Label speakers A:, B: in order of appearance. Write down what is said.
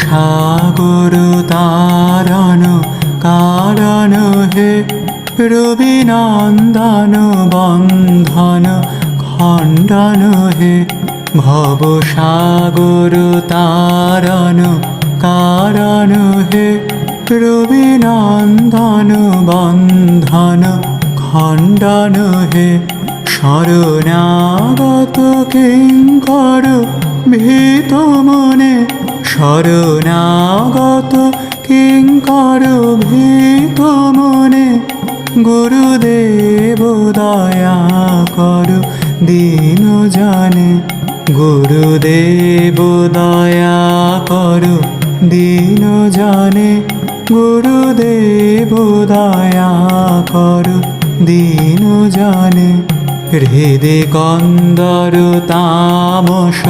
A: সাগর তারণ কারণ হে রবিনন্দন বন্ধন খণ্ডন হে ভব সাগর তারণ কারণ হে রবিনন্দন বন্ধন খণ্ডন হে শরণাগত কিঙ্কর ভীত মনে শরণাগত কিঙ্কর ভীত মনে গুরুদেব দয়া করো দীন জানে গুরুদেব দয়া করো দীন জানে গুরুদেব দয়া করো দীন জানে হৃদে কন্দর তামস